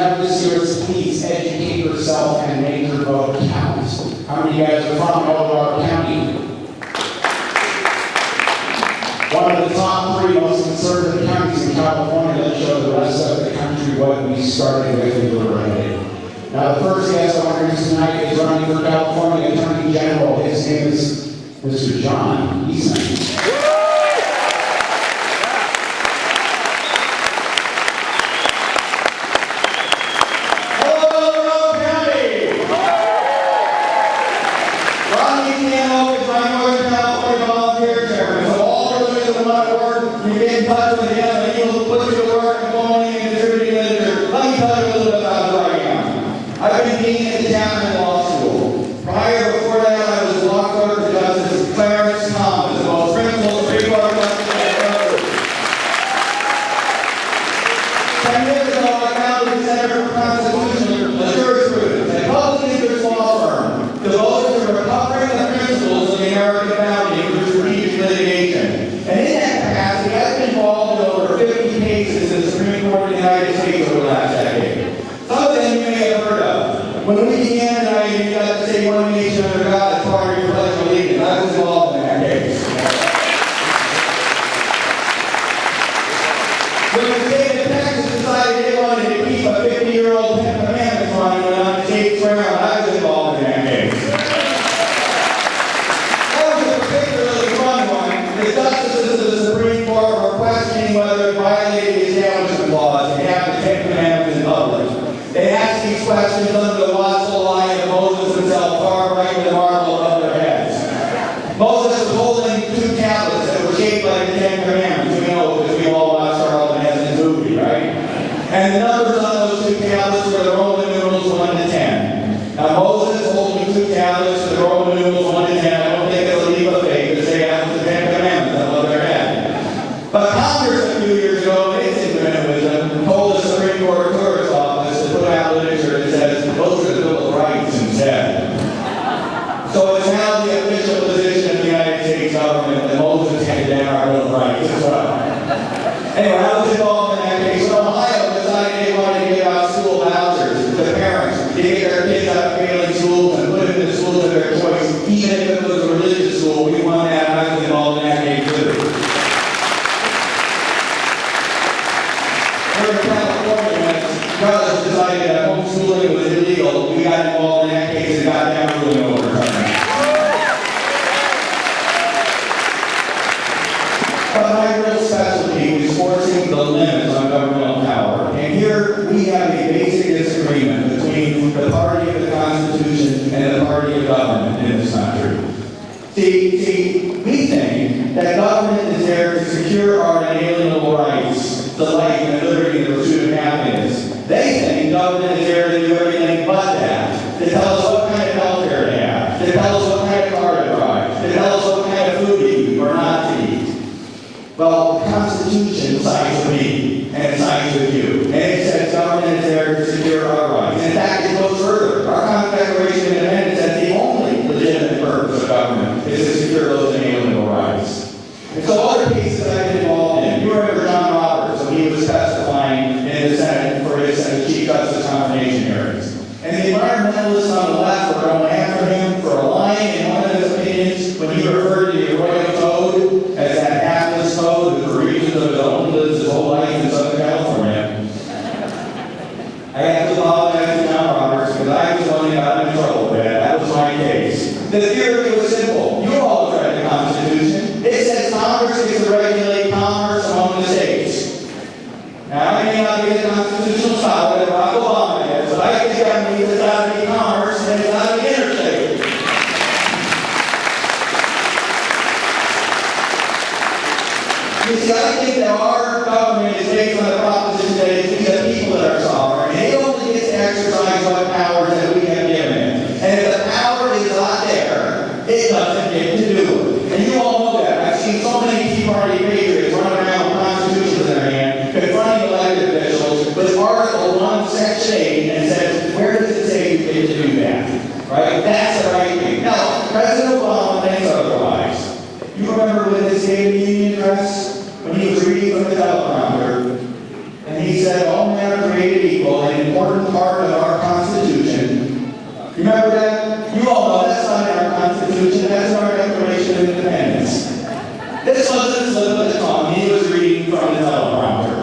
have this year is please educate yourself and make your vote count. How many of you guys are from Dorado County? One of the top 3 most conservative counties in California. Let's show the rest of the country what we started with and we were headed. Now, the first guest I want to introduce tonight is running for California Attorney General. His name is Mr. John Eastman. I've been dean at the Chapman Law School. Prior, before that, I was law clerk to Justice Clarence Thomas, the most principal Supreme Court justice in the country. 10 years ago, I founded the Center for Constitutional Jurisprudence, a public interest law firm devoted to recovering the principles of the American founding through strategic litigation. And in that capacity, I've been involved in over 50 cases in the Supreme Court of the United States over the last decade. Some of them you may have heard of. When we began tonight, you got to say one nation under God as part of your pledge of allegiance. I was involved in that case. When the state of Texas decided they wanted to keep a 50-year-old Ten Commandments monument on the state's ground, I was involved in that case. That was a particularly fun one. The justices of the Supreme Court were questioning whether it violated the Establishment Clause to have the Ten Commandments in public. They asked these questions under the watchful eye of Moses himself, far right with the marble above their heads. Moses was holding 2 tablets that were shaped like the Ten Commandments. We know because we all watched Charlton Heston's movie, right? And the numbers on those 2 tablets were the Roman numerals 1 to 10. Now Moses holding 2 tablets, the Roman numerals 1 to 10. I don't think it's a leap of faith to say that was the Ten Commandments above their head. But Congress a few years ago, in its infinite wisdom, told the Supreme Court Clerk's Office to put out literature that says those are the Bill of Rights instead. So it's now the official position of the United States government that Moses handed down our Bill of Rights as well. Anyway, I was involved in that case. So Ohio decided they wanted to give out school vouchers to parents to get their kids out of failing schools and put them in the schools of their choice. Even if it was a religious school, we won that. I was involved in that case too. Here in California, when judges decided that homeschooling was illegal, we got involved in that case and got that ruling overturned. But my real specialty is forcing the limits on governmental power. And here we have a basic disagreement between the party of the Constitution and the party of government in this country. See, we think that government is there to secure our inalienable rights, the life and liberty and the pursuit of happiness. They think government is there to do everything but that. To tell us what kind of health care to have, to tell us what kind of car to drive, to tell us what kind of food to eat or not to eat. Well, the Constitution sides with me, and it sides with you. And it says government is there to secure our rights. In fact, it goes further. Our Declaration of Independence says the only legitimate purpose of government is to secure those inalienable rights. And so other cases I've been involved in, you remember John Roberts, when he was testifying in the Senate for his Chief Justice nomination hearings. And the environmentalists on the left were going after him for lying in one of his opinions when he referred to the royal toad as that hapless toad who for reasons of his own lives his whole life in Southern California. I have to apologize to John Roberts because I was the one that got in trouble with that. That was my case. The theory was simple. You all have read the Constitution. It says Congress is to regulate commerce among the states. Now, I may not be a constitutional scholar that Barack Obama is, but I think that means it's got to be commerce and it's got to be interstate. You see, I think that our government is based on the proposition that it's the people that are sovereign, and it only gets to exercise what powers that we have given it. And if the power is not there, it doesn't get to do it. And you all know that. I've seen so many Tea Party patriots running around with constitutions in their hand, confronting elected officials with Article 1, Section 8, and says, where does it say you get to do that? people an important part of our Constitution. Remember that? You all know that's not in our Constitution, that's in our Declaration of Independence. This wasn't a slip of the tongue, he was reading from the teleprompter.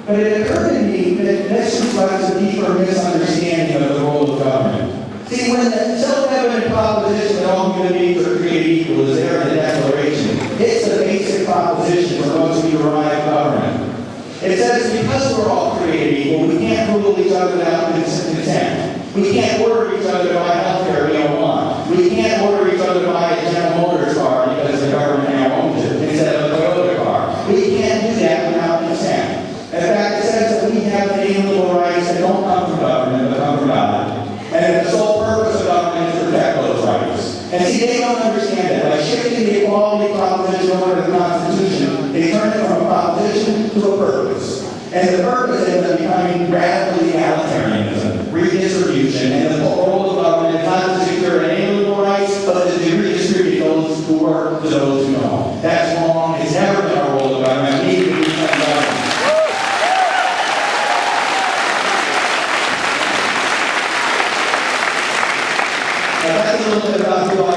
But it occurred to me that this reflects a deeper misunderstanding of the role of government. See, when the self-evident proposition that all human beings are created equal is there in the Declaration, it's the basic proposition from which we derive government. It says because we're all created equal, we can't rule each other without consent. We can't order each other to buy health care we don't want. We can't order each other to buy a General Motors car because the government now owns it instead of a Toyota car. We can't do that without consent. In fact, it says that we have inalienable rights that don't come from government, but come from God. And the sole purpose of government is to protect those rights. And see, they don't understand that. By shifting the equality proposition over to the Constitution, they turn it from a proposition to a purpose. And the purpose ends up becoming radically egalitarianism, redistribution, and the role of government is not to secure inalienable rights, but to redistribute those who work to those who don't. That's wrong. It's never been our role of government. We need to be government. That's a little bit about who I am.